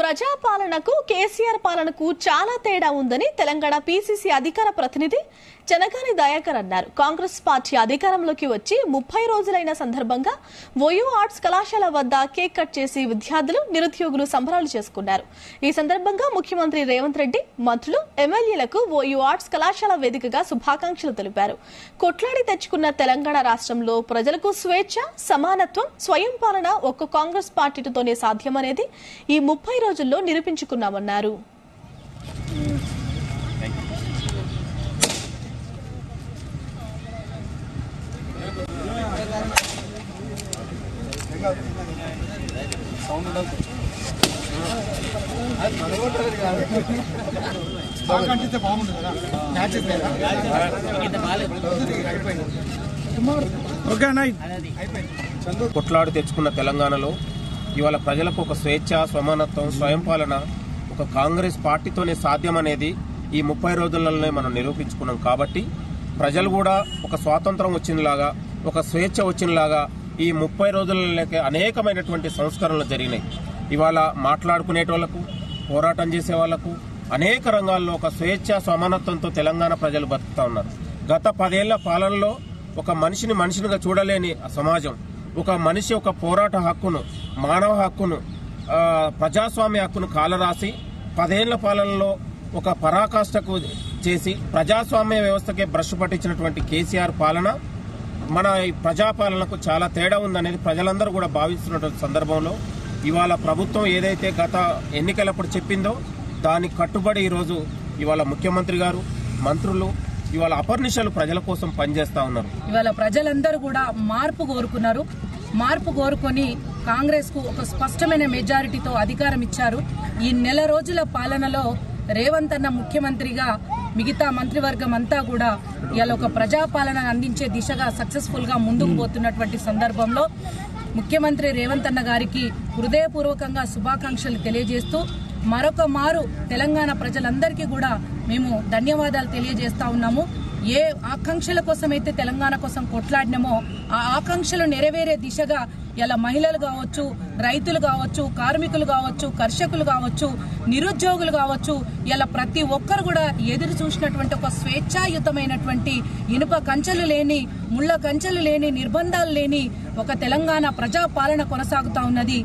ప్రజాపాలనకు కేసీఆర్ పాలనకు చాలా తేడా ఉందని తెలంగాణ పీసీసీ అధికార ప్రతినిధి జనగాని దయాకర్ అన్నారు. కాంగ్రెస్ పార్టీ అధికారంలోకి వచ్చి 30 రోజులైన సందర్భంగా ఓయూ ఆర్ట్స్ కళాశాల వద్ద కేక్ కట్ చేసి విద్యార్థులు, నిరుద్యోగులు సంబరాలు చేసుకున్నారు. ఈ సందర్భంగా ముఖ్యమంత్రి రేవంత్ రెడ్డి, మంత్రులు, ఎమ్మెల్యేలకు ఓయూ ఆర్ట్స్ కళాశాల వేదికగా శుభాకాంక్షలు తెలిపారు. కొట్లాడి తెచ్చుకున్న తెలంగాణ రాష్ట్రంలో ప్రజలకు స్వేచ్ఛ, సమానత్వం, స్వయం పాలన ఒక్క కాంగ్రెస్ పార్టీతోనే సాధ్యమనేది ఈ 30 రోజుల్లో నిరూపించుకున్నామన్నారు. కొట్లాడి తెచ్చుకున్న తెలంగాణలో ఇవాళ ప్రజలకు ఒక స్వేచ్ఛ, సమానత్వం, స్వయం పాలన ఒక కాంగ్రెస్ పార్టీతోనే సాధ్యమనేది ఈ 30 రోజులలోనే మనం నిరూపించుకున్నాం. కాబట్టి ప్రజలు కూడా ఒక స్వాతంత్రం వచ్చినలాగా, ఒక స్వేచ్ఛ వచ్చినలాగా ఈ 30 రోజులలోకి అనేకమైనటువంటి సంస్కరణలు జరిగినాయి. ఇవాళ మాట్లాడుకునేటోళ్లకు, పోరాటం చేసే వాళ్లకు అనేక రంగాల్లో ఒక స్వేచ్ఛ, సమానత్వంతో తెలంగాణ ప్రజలు బతుకుతా ఉన్నారు. గత 10 ఏళ్ల పాలనలో ఒక మనిషినిగా చూడలేని సమాజం, ఒక మనిషి ఒక పోరాట హక్కును, మానవ హక్కును, ప్రజాస్వామ్య హక్కును కాలరాసి 10 ఏళ్ల పాలనలో ఒక పరాకాష్ఠకు చేసి ప్రజాస్వామ్య వ్యవస్థకే బ్రష్ పట్టించినటువంటి కేసీఆర్ పాలన మన ప్రజాపాలనకు చాలా తేడా ఉందనేది ప్రజలందరూ కూడా భావిస్తున్నటువంటి సందర్భంలో ఇవాళ ప్రభుత్వం ఏదైతే గత ఎన్నికలప్పుడు చెప్పిందో దానికి కట్టుబడి ఈరోజు ఇవాళ ముఖ్యమంత్రి గారు, మంత్రులు ఇవాళ అపర్నిశలు ప్రజల కోసం పనిచేస్తా ఉన్నారు. ఇవాళ ప్రజలందరూ కూడా మార్పు కోరుకున్నారు. మార్పు కోరుకొని కాంగ్రెస్ కు ఒక స్పష్టమైన మెజారిటీతో అధికారం ఇచ్చారు. ఈ నెల రోజుల పాలనలో రేవంత్ అన్న ముఖ్యమంత్రిగా మిగతా మంత్రివర్గం అంతా కూడా ఇవాళ ఒక ప్రజాపాలన అందించే దిశగా సక్సెస్ఫుల్ గా ముందుకు పోతున్నటువంటి సందర్భంలో ముఖ్యమంత్రి రేవంత్ అన్న గారికి హృదయపూర్వకంగా శుభాకాంక్షలు తెలియజేస్తూ మరొక మారు తెలంగాణ ప్రజలందరికీ కూడా మేము ధన్యవాదాలు తెలియజేస్తా ఉన్నాము. ఏ ఆకాంక్షల కోసమైతే తెలంగాణ కోసం కొట్లాడినామో ఆ ఆకాంక్షలు నెరవేరే దిశగా ఇలా మహిళలు కావచ్చు, రైతులు కావచ్చు, కార్మికులు కావచ్చు, కర్షకులు కావచ్చు, నిరుద్యోగులు కావచ్చు, ఇలా ప్రతి ఒక్కరు కూడా ఎదురు చూసినటువంటి ఒక స్వేచ్ఛాయుతమైనటువంటి ఇనుప కంచెలు లేని, ముళ్ళ కంచెలు లేని, నిర్బంధాలు లేని ఒక తెలంగాణ ప్రజాపాలన కొనసాగుతా ఉన్నది.